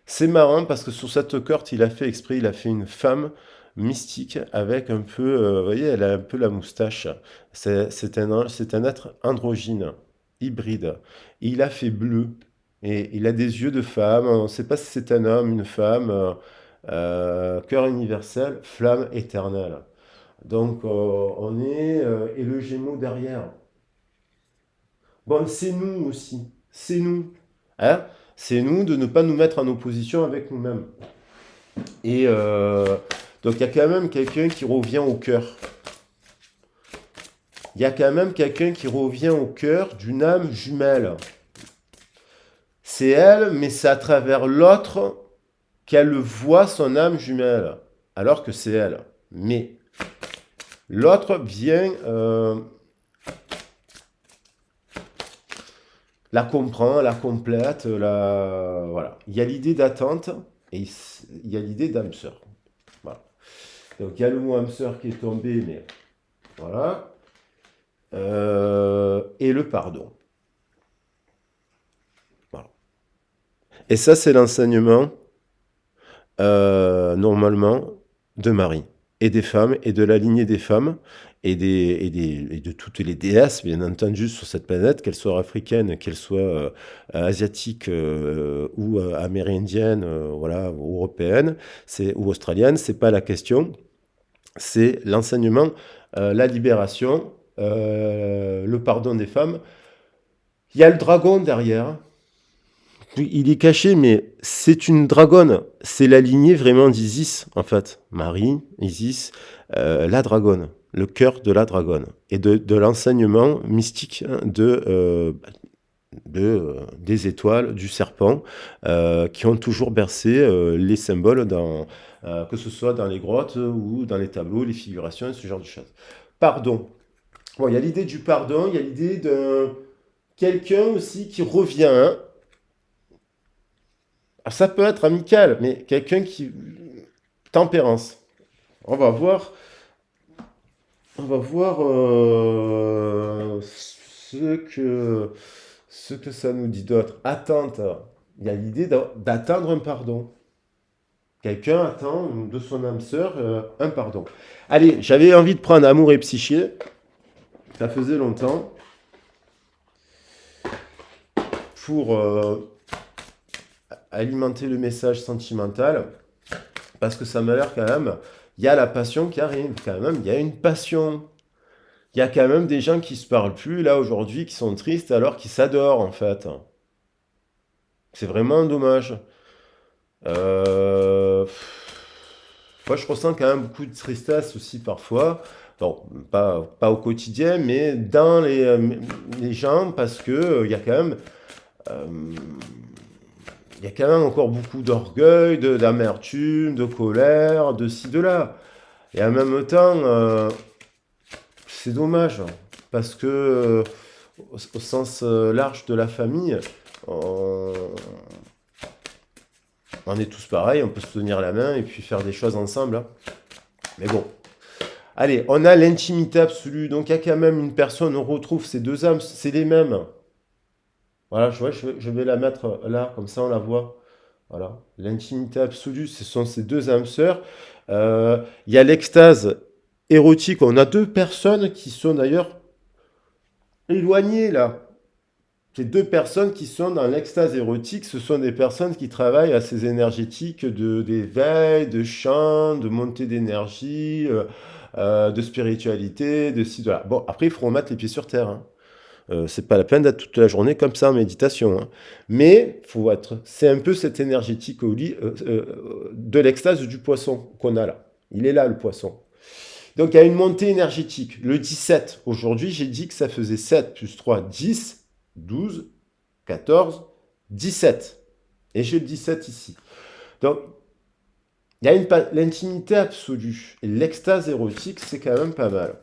C'est marrant parce que sur cette carte, il a fait exprès, il a fait une femme mystique avec un peu, vous voyez, elle a un peu la moustache. C'est un être androgyne, hybride. Et il a fait bleu. Et il a des yeux de femme. On ne sait pas si c'est un homme, une femme. Cœur universel, flamme éternelle. Donc on est. Et le Gémeaux derrière. Bon, c'est nous aussi. C'est nous. Hein? C'est nous de ne pas nous mettre en opposition avec nous-mêmes. Et donc il y a quand même quelqu'un qui revient au cœur. Il y a quand même quelqu'un qui revient au cœur d'une âme jumelle. C'est elle, mais c'est à travers l'autre qu'elle voit son âme jumelle. Alors que c'est elle. Mais l'autre vient la comprend, la complète, voilà. Il y a l'idée d'attente et il y a l'idée d'âme sœur. Voilà. Donc il y a le mot âme sœur qui est tombé, mais voilà. Et le pardon. Voilà. Et ça, c'est l'enseignement, normalement, de Marie. Et des femmes, et de la lignée des femmes, et de toutes les déesses, bien entendu, sur cette planète, qu'elles soient africaines, qu'elles soient asiatiques ou amérindiennes, voilà, ou européennes, ou australiennes, c'est pas la question. C'est l'enseignement, la libération, le pardon des femmes. Il y a le dragon derrière. Oui, il est caché, mais c'est une dragonne. C'est la lignée vraiment d'Isis, en fait. Marie, Isis, la dragonne, le cœur de la dragonne. Et de l'enseignement mystique hein, des étoiles, du serpent, qui ont toujours bercé les symboles, que ce soit dans les grottes ou dans les tableaux, les figurations, ce genre de choses. Pardon. Bon, il y a l'idée du pardon, il y a l'idée de quelqu'un aussi qui revient, hein. Alors, ça peut être amical, mais quelqu'un qui... Tempérance. On va voir, on va voir ce que ça nous dit d'autre. Attente. Il y a l'idée d'attendre un pardon. Quelqu'un attend de son âme sœur un pardon. Allez, j'avais envie de prendre amour et psyché. Ça faisait longtemps. Pour alimenter le message sentimental. Parce que ça m'a l'air quand même. Il y a la passion qui arrive. Quand même, il y a une passion. Il y a quand même des gens qui se parlent plus là aujourd'hui, qui sont tristes alors qu'ils s'adorent en fait. C'est vraiment dommage. Euh, Moi, je ressens quand même beaucoup de tristesse aussi parfois. Bon, pas au quotidien, mais dans les gens, parce que euh, il y a quand même encore beaucoup d'orgueil, d'amertume, de colère, de ci, de là. Et en même temps, c'est dommage, parce que au sens large de la famille, on, on est tous pareils, on peut se tenir la main et puis faire des choses ensemble, hein. Mais bon. Allez, on a l'intimité absolue. Donc il y a quand même une personne, on retrouve ces deux âmes, c'est les mêmes. Voilà, je vais la mettre là, comme ça on la voit. Voilà, l'intimité absolue, ce sont ces deux âmes sœurs. Il y a l'extase érotique. On a deux personnes qui sont d'ailleurs éloignées là. Ces deux personnes qui sont dans l'extase érotique, ce sont des personnes qui travaillent à ces énergétiques d'éveil, de chant, de montée d'énergie, de spiritualité, de ci, de là. Bon, après, il faut remettre les pieds sur terre, hein. C'est pas la peine d'être toute la journée comme ça en méditation, hein. Mais c'est un peu cette énergétique de l'extase du poisson qu'on a là. Il est là le poisson. Donc il y a une montée énergétique. Le 17, aujourd'hui j'ai dit que ça faisait 7 plus 3, 10, 12, 14, 17. Et j'ai le 17 ici. Donc il y a l'intimité absolue. Et l'extase érotique, c'est quand même pas mal.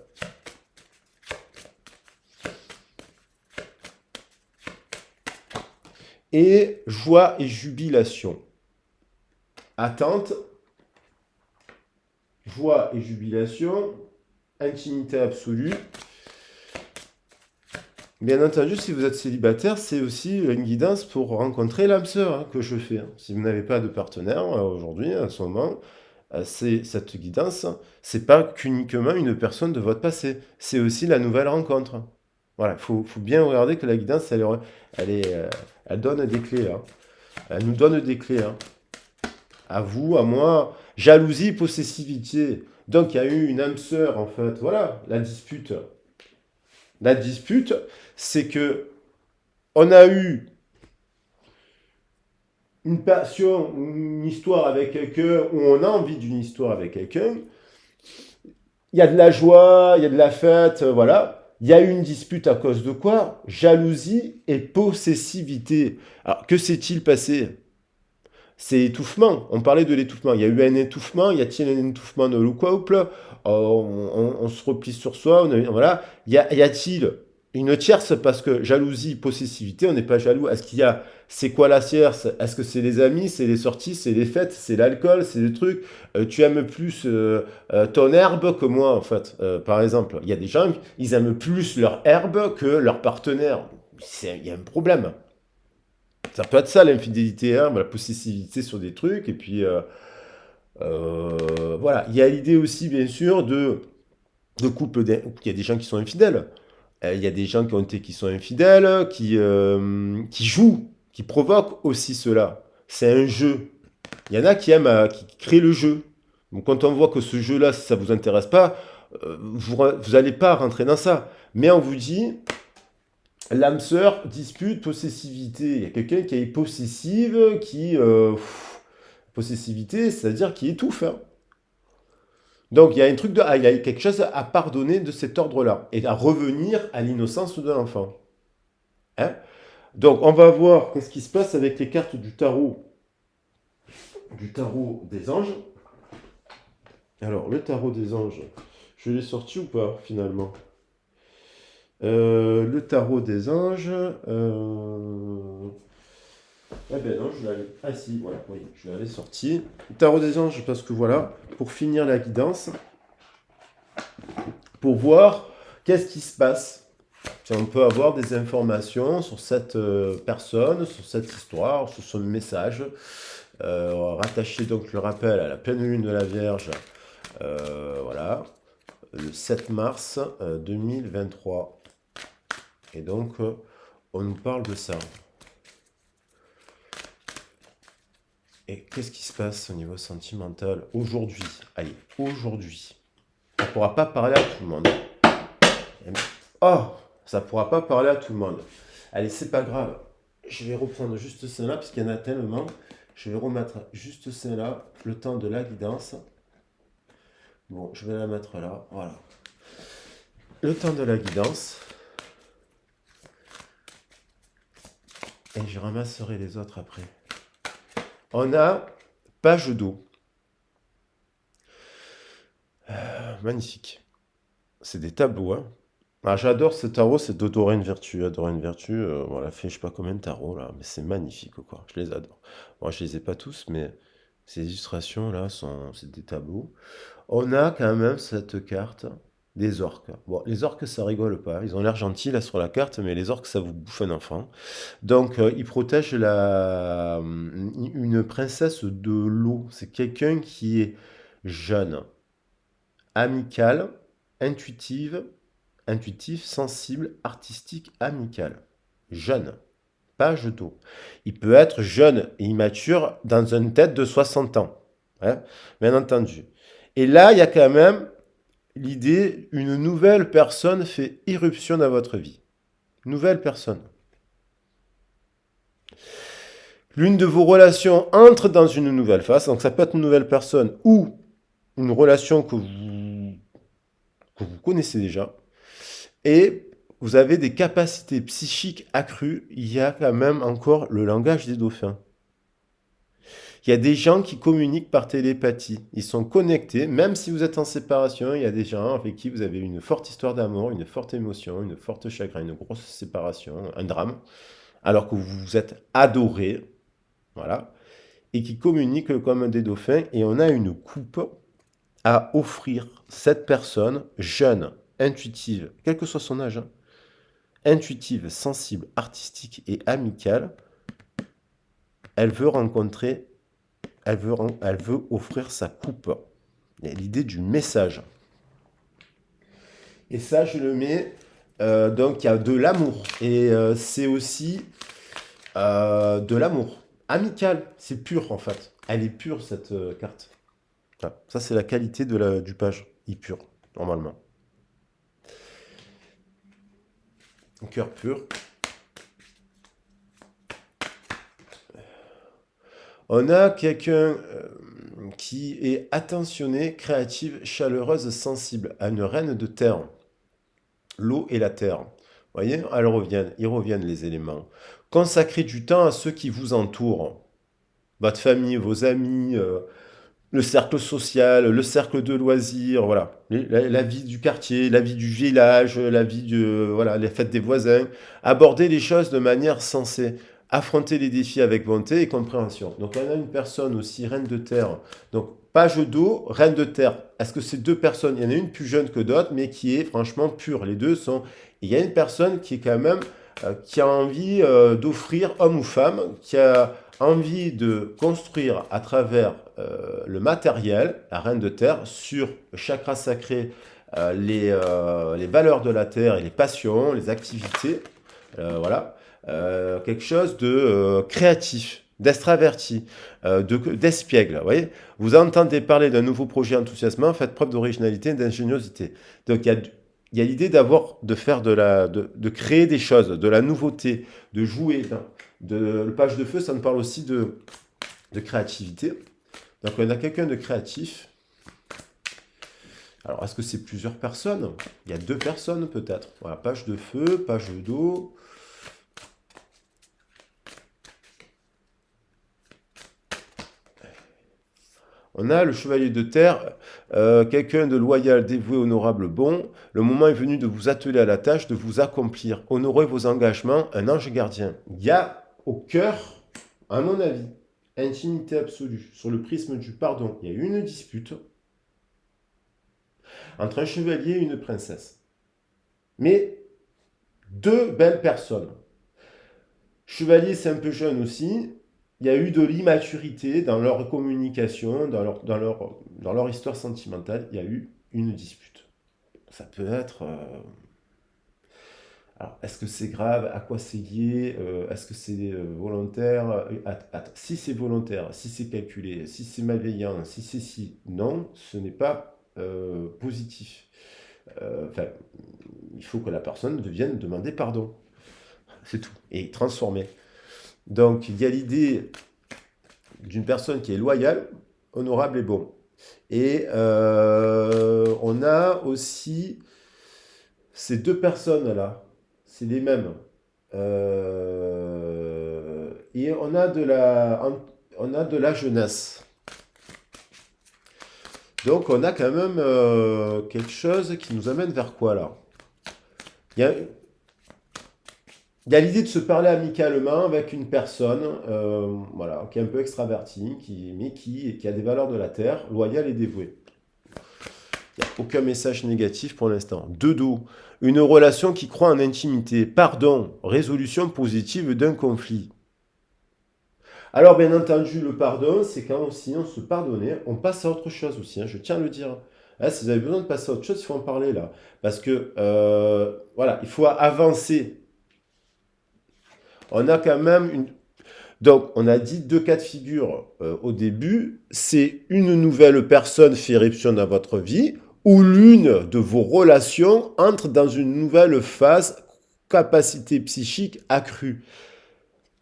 Et joie et jubilation. Attente, joie et jubilation, intimité absolue. Bien entendu, si vous êtes célibataire, c'est aussi une guidance pour rencontrer l'âme sœur, hein, que je fais, hein. Si vous n'avez pas de partenaire aujourd'hui, à ce moment, cette guidance, c'est pas qu'uniquement une personne de votre passé, c'est aussi la nouvelle rencontre. Voilà, faut bien regarder que la guidance, elle donne des clés, hein. Elle nous donne des clés, hein. À vous, à moi. Jalousie, possessivité. Donc il y a eu une âme sœur, en fait. Voilà, la dispute. La dispute, c'est que on a eu une passion, une histoire avec quelqu'un, ou on a envie d'une histoire avec quelqu'un. Il y a de la joie, il y a de la fête, voilà. Il y a eu une dispute à cause de quoi? Jalousie et possessivité. Alors, que s'est-il passé? C'est étouffement. On parlait de l'étouffement. Il y a eu un étouffement. Y a-t-il un étouffement dans le couple? On se replie sur soi. Voilà. Y a-t-il une tierce? Parce que jalousie, possessivité, on n'est pas jaloux. Est-ce qu'il y a. C'est quoi la tierce? Est-ce que c'est les amis, c'est les sorties, c'est les fêtes, c'est l'alcool, c'est le truc? Tu aimes plus ton herbe que moi, en fait. Par exemple, il y a des gens, ils aiment plus leur herbe que leur partenaire. Il y a un problème. Ça peut être ça l'infidélité, hein, la possessivité sur des trucs. Et puis voilà, il y a l'idée aussi bien sûr de couple. Il y a des gens qui sont infidèles. Il y a des gens qui sont infidèles, qui jouent, qui provoquent aussi cela. C'est un jeu. Il y en a qui aiment, qui créent le jeu. Donc quand on voit que ce jeu-là, si ça vous intéresse pas, vous n'allez pas rentrer dans ça. Mais on vous dit, l'âme sœur, dispute, possessivité. Il y a quelqu'un qui est possessive, possessivité, c'est-à-dire qui étouffe, hein. Donc il y a un truc il y a quelque chose à pardonner de cet ordre-là et à revenir à l'innocence de l'enfant, hein. Donc on va voir qu'est-ce qui se passe avec les cartes du tarot des anges. Alors le tarot des anges, je l'ai sorti ou pas finalement? Le tarot des anges. Eh ben non, je l'avais. Ah si, voilà, oui, je l'avais sorti. Tarot des anges, parce que voilà, pour finir la guidance, pour voir qu'est-ce qui se passe. On peut avoir des informations sur cette personne, sur cette histoire, sur son message. Rattacher donc le rappel à la pleine lune de la Vierge, voilà, le 7 mars 2023. Et donc, on nous parle de ça. Et qu'est-ce qui se passe au niveau sentimental aujourd'hui? Allez, aujourd'hui. Ça ne pourra pas parler à tout le monde. Oh, ça ne pourra pas parler à tout le monde. Allez, c'est pas grave. Je vais reprendre juste celle-là, parce qu'il y en a tellement. Je vais remettre juste celle-là, le temps de la guidance. Bon, je vais la mettre là, voilà. Le temps de la guidance. Et je ramasserai les autres après. On a page d'eau. Magnifique. C'est des tableaux, hein. Ah, j'adore ce tarot, c'est de Doreen Virtue. Doreen Virtue, voilà, fait je sais pas combien de tarots là, mais c'est magnifique quoi. Je les adore. Moi, je les ai pas tous, mais ces illustrations là c'est des tableaux. On a quand même cette carte des orques. Bon, les orques, ça rigole pas. Ils ont l'air gentils là sur la carte, mais les orques, ça vous bouffe un enfant. Donc, ils protègent une princesse de l'eau. C'est quelqu'un qui est jeune, amical, intuitive, intuitif, sensible, artistique, amical. Jeune, page d'eau. Il peut être jeune et immature dans une tête de 60 ans, hein, bien entendu. Et là, il y a quand même l'idée, une nouvelle personne fait irruption dans votre vie. Nouvelle personne. L'une de vos relations entre dans une nouvelle phase, donc ça peut être une nouvelle personne ou une relation que vous connaissez déjà, et vous avez des capacités psychiques accrues. Il y a quand même encore le langage des dauphins. Il y a des gens qui communiquent par télépathie. Ils sont connectés, même si vous êtes en séparation. Il y a des gens avec qui vous avez une forte histoire d'amour, une forte émotion, une forte chagrin, une grosse séparation, un drame, alors que vous vous êtes adorés, voilà, et qui communiquent comme des dauphins. Et on a une coupe à offrir cette personne jeune, intuitive, quel que soit son âge, hein, intuitive, sensible, artistique et amicale. Elle veut rencontrer, elle veut offrir sa coupe. Il y a l'idée du message. Et ça, je le mets, donc il y a de l'amour. Et c'est aussi de l'amour. Amical, c'est pur en fait. Elle est pure cette carte. Voilà. Ça, c'est la qualité du page. Il est pur, normalement. Cœur pur. On a quelqu'un qui est attentionné, créative, chaleureuse, sensible, à une reine de terre. L'eau et la terre. Vous voyez, ils reviennent les éléments. Consacrez du temps à ceux qui vous entourent. Votre famille, vos amis, le cercle social, le cercle de loisirs, voilà. La vie du quartier, la vie du village, la vie voilà, les fêtes des voisins. Abordez les choses de manière sensée. Affrontez les défis avec bonté et compréhension. Donc on a une personne aussi, reine de terre. Donc page d'eau, reine de terre. Est-ce que ces deux personnes, il y en a une plus jeune que d'autres, mais qui est franchement pure. Les deux sont... Il y a une personne qui est quand même, qui a envie d'offrir, homme ou femme, qui a envie de construire à travers le matériel, la reine de terre, sur le chakra sacré, les valeurs de la terre et les passions, les activités, voilà, quelque chose de créatif, d'extraverti, d'espiègle. Vous voyez, vous entendez parler d'un nouveau projet enthousiasmant, faites preuve d'originalité et d'ingéniosité. Donc il y a l'idée de faire de créer des choses, de la nouveauté, de jouer. Le page de feu, ça nous parle aussi de créativité. Donc on a quelqu'un de créatif. Alors est-ce que c'est plusieurs personnes? Il y a deux personnes peut-être. Voilà, page de feu, page d'eau. On a le chevalier de terre, quelqu'un de loyal, dévoué, honorable, bon. Le moment est venu de vous atteler à la tâche, de vous accomplir. Honorez vos engagements, un ange gardien. Il y a au cœur, à mon avis, intimité absolue, sur le prisme du pardon. Il y a eu une dispute entre un chevalier et une princesse. Mais Deux belles personnes. Chevalier, c'est un peu jeune aussi. Il y a eu de l'immaturité dans leur communication, dans leur histoire sentimentale. Il y a eu une dispute. Ça peut être. Alors, est-ce que c'est grave? À quoi c'est lié? Est-ce que c'est volontaire? Si c'est volontaire, si c'est calculé, si c'est malveillant, si c'est si, non, ce n'est pas positif. Enfin, il faut que la personne vienne demander pardon. C'est tout. Et transformer. Donc, il y a l'idée d'une personne qui est loyale, honorable et bon. Et on a aussi ces deux personnes-là. C'est les mêmes. Et on a de la jeunesse. Donc on a quand même quelque chose qui nous amène vers quoi là? Il y a, il y a l'idée de se parler amicalement avec une personne voilà, qui est un peu extravertie, mais qui a des valeurs de la terre, loyale et dévouée. Il n'y a aucun message négatif pour l'instant. De dos, une relation qui croit en intimité. Pardon, résolution positive d'un conflit. Alors, bien entendu, le pardon, c'est quand aussi on se pardonnait, on passe à autre chose aussi, hein, je tiens à le dire. Hein, si vous avez besoin de passer à autre chose, il faut en parler là. Parce que, voilà, il faut avancer. On a quand même une... Donc, on a dit deux cas de figure au début. C'est une nouvelle personne fait éruption dans votre vie ou l'une de vos relations entre dans une nouvelle phase, capacité psychique accrue.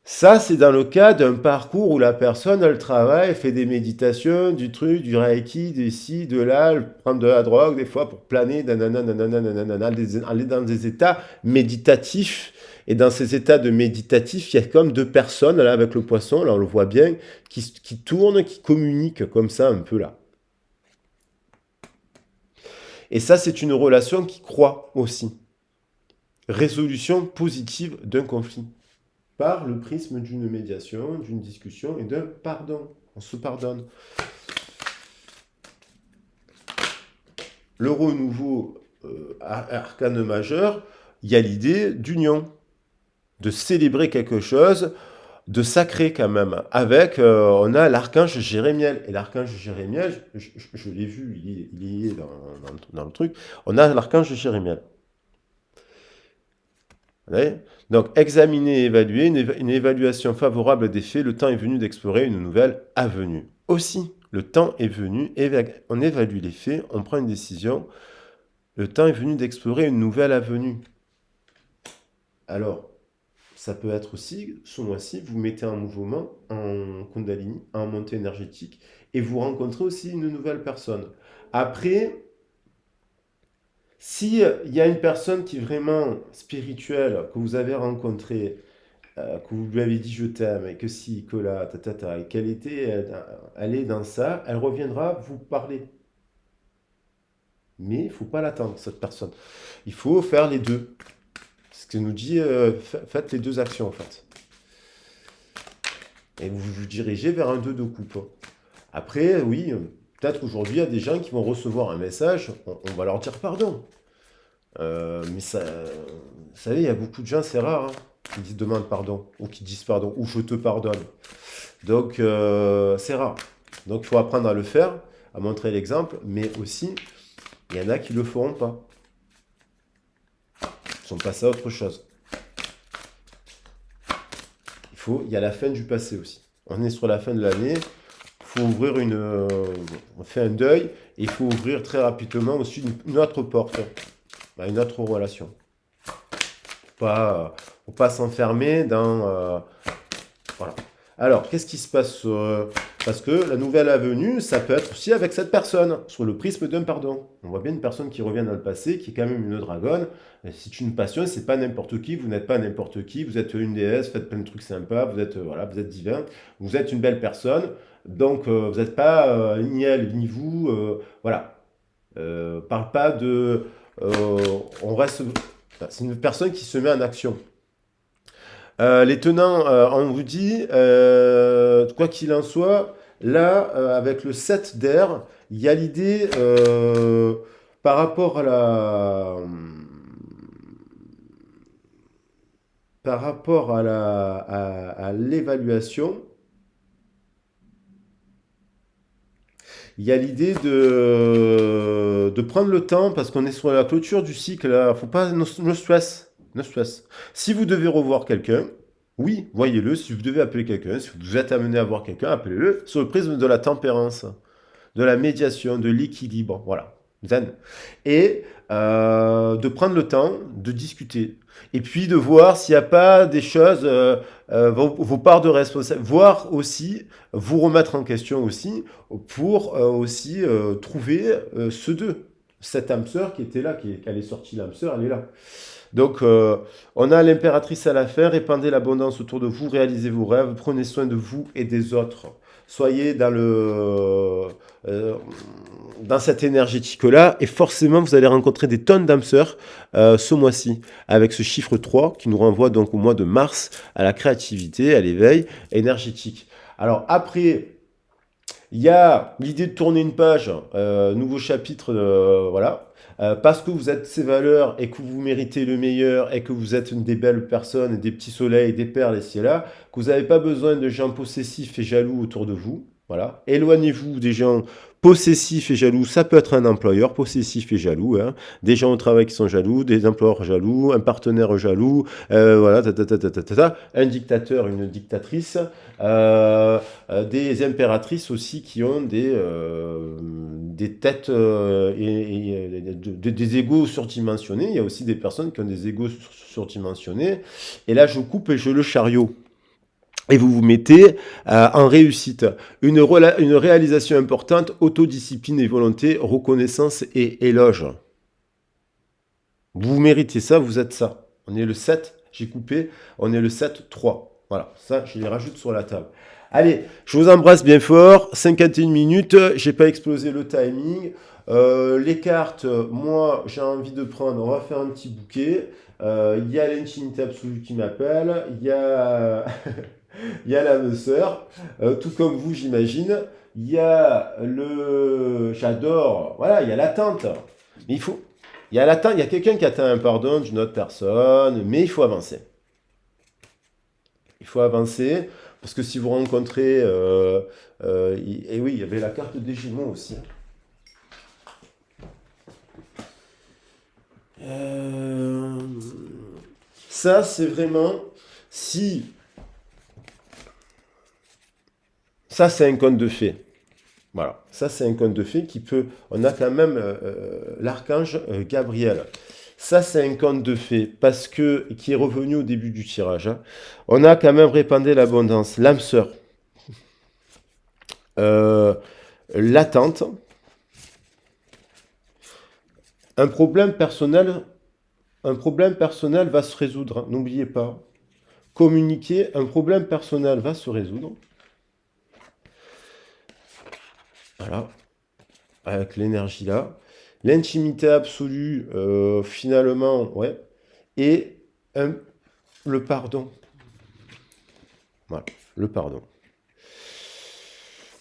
Ça, c'est dans le cas d'un parcours où la personne, elle travaille, elle fait des méditations, du truc, du reiki, de ci, de là, elle prend de la drogue des fois pour planer, nanana, nanana, nanana, aller dans des états méditatifs. Et dans ces états de méditatifs, il y a comme deux personnes, là, avec le poisson, là, on le voit bien, qui tournent, qui communiquent comme ça, un peu là. Et ça, c'est une relation qui croît aussi. Résolution positive d'un conflit. Par le prisme d'une médiation, d'une discussion et d'un pardon. On se pardonne. Le renouveau arcane majeur, il y a l'idée d'union, de célébrer quelque chose de sacré quand même. Avec, on a l'archange Jérémiel. Et l'archange Jérémiel, je l'ai vu, il est dans le truc. On a l'archange Jérémiel. Donc, examiner et évaluer, une évaluation favorable des faits, le temps est venu d'explorer une nouvelle avenue. Aussi, le temps est venu, on évalue les faits, on prend une décision, le temps est venu d'explorer une nouvelle avenue. Alors, ça peut être aussi, ce mois-ci, vous mettez en mouvement, en Kundalini, en montée énergétique, et vous rencontrez aussi une nouvelle personne. Après, si il y a une personne qui est vraiment spirituelle, que vous avez rencontrée, que vous lui avez dit je t'aime, et que si, que là, et qu'elle était, elle est dans ça, elle reviendra vous parler. Mais il ne faut pas l'attendre, cette personne. Il faut faire les deux. Ce que nous dit, faites les deux actions en fait. Et vous vous dirigez vers un 2 de coupe. Après, oui, peut-être aujourd'hui, il y a des gens qui vont recevoir un message, on va leur dire pardon. Mais ça, vous savez, il y a beaucoup de gens, c'est rare, hein, qui disent demande pardon, ou qui disent pardon, ou je te pardonne. Donc, c'est rare. Donc, il faut apprendre à le faire, à montrer l'exemple, mais aussi, il y en a qui ne le feront pas. Ils sont passés à autre chose. Il y a la fin du passé aussi. On est sur la fin de l'année, il faut ouvrir on fait un deuil, et il faut ouvrir très rapidement aussi une autre porte, une autre relation. Faut pas s'enfermer dans... voilà. Alors, qu'est-ce qui se passe parce que la nouvelle avenue, ça peut être aussi avec cette personne, sur le prisme d'un pardon. On voit bien une personne qui revient dans le passé, qui est quand même une dragonne. C'est une passion, c'est pas n'importe qui, vous n'êtes pas n'importe qui, vous êtes une déesse, faites plein de trucs sympas, vous êtes, voilà, vous êtes divin, vous êtes une belle personne, donc vous n'êtes pas ni elle, ni vous, voilà. Parle pas de... on reste... C'est une personne qui se met en action. Les tenants, on vous dit, quoi qu'il en soit, là, avec le 7 d'air, il y a l'idée, par rapport à par rapport à l'évaluation, il y a l'idée de prendre le temps, parce qu'on est sur la clôture du cycle, là. Faut pas, no stress, no stress. Si vous devez revoir quelqu'un, oui, voyez-le. Si vous devez appeler quelqu'un, si vous êtes amené à voir quelqu'un, appelez-le sur le prisme de la tempérance, de la médiation, de l'équilibre. Voilà. Zen. Et de prendre le temps de discuter. Et puis de voir s'il n'y a pas des choses, vos parts de responsabilité, voir aussi, vous remettre en question aussi, pour aussi trouver ceux deux. Cette âme sœur qui était là, qui elle est sortie, l'âme sœur, elle est là. Donc, on a l'impératrice à la fin, répandez l'abondance autour de vous, réalisez vos rêves, prenez soin de vous et des autres. Soyez euh, dans cette énergétique-là, et forcément, vous allez rencontrer des tonnes d'âmes sœurs ce mois-ci, avec ce chiffre 3 qui nous renvoie donc au mois de mars, à la créativité, à l'éveil énergétique. Alors après, il y a l'idée de tourner une page, nouveau chapitre, voilà. Parce que vous êtes ces valeurs et que vous méritez le meilleur et que vous êtes une des belles personnes, des petits soleils, des perles ici et là, que vous n'avez pas besoin de gens possessifs et jaloux autour de vous. Voilà. Éloignez-vous des gens possessifs et jaloux. Ça peut être un employeur possessif et jaloux, hein. Des gens au travail qui sont jaloux, des employeurs jaloux, un partenaire jaloux, voilà, un dictateur, une dictatrice, des impératrices aussi qui ont des têtes des égos surdimensionnés. Il y a aussi des personnes qui ont des égos surdimensionnés. Et là, je coupe et je le chariot. Et vous vous mettez en réussite. Une réalisation importante, autodiscipline et volonté, reconnaissance et éloge. Vous méritez ça, vous êtes ça. On est le 7, j'ai coupé, on est le 7-3. Voilà, ça, je les rajoute sur la table. Allez, je vous embrasse bien fort. 51 minutes, j'ai pas explosé le timing. Les cartes, moi, j'ai envie de prendre, on va faire un petit bouquet. Il y a l'intimité absolue qui m'appelle. Il y a, il y a l'âme sœur, tout comme vous, j'imagine. Il y a le... J'adore. Voilà, il y a l'attente. Mais il y a l'attente, il y a quelqu'un qui attend un pardon d'une autre personne, mais il faut avancer. Il faut avancer, parce que si vous rencontrez... et oui, il y avait la carte des Gémeaux aussi. Euh, Ça, c'est vraiment... Si... Ça, c'est un conte de fées. Voilà, ça c'est un conte de fées qui peut... On a quand même l'archange Gabriel. Ça c'est un conte de fées parce que qui est revenu au début du tirage, hein. On a quand même répandé l'abondance, l'âme sœur, euh, l'attente, un problème personnel, un problème personnel va se résoudre, hein. N'oubliez pas, communiquer, un problème personnel va se résoudre. Voilà, avec l'énergie là. L'intimité absolue, finalement, ouais. Et un- le pardon. Voilà, le pardon.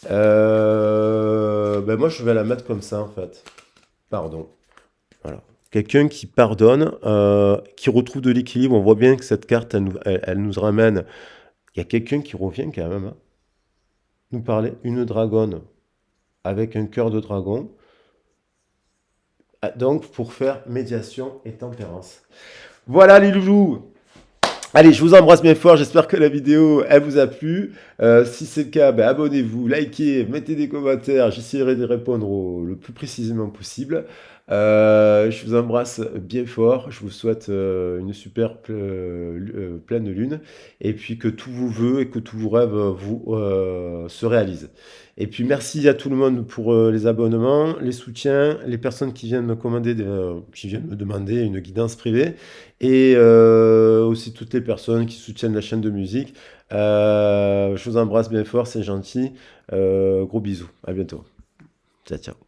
Ben moi, je vais la mettre comme ça, en fait. Pardon. Voilà. Quelqu'un qui pardonne, qui retrouve de l'équilibre. On voit bien que cette carte, elle nous ramène. Il y a quelqu'un qui revient quand même, hein, nous parler. Une dragonne avec un cœur de dragon. Ah, donc, pour faire médiation et tempérance. Voilà les loulous. Allez, je vous embrasse bien fort, j'espère que la vidéo, elle vous a plu. Si c'est le cas, ben, abonnez-vous, likez, mettez des commentaires, j'essaierai de répondre le plus précisément possible. Je vous embrasse bien fort, je vous souhaite une super pleine lune, et puis que tous vos vœux et que tous vos rêves se réalisent. Et puis merci à tout le monde pour les abonnements, les soutiens, les personnes qui viennent me commander, qui viennent me demander une guidance privée, et aussi toutes les personnes qui soutiennent la chaîne de musique. Je vous embrasse bien fort, c'est gentil. Gros bisous, à bientôt. Ciao, ciao.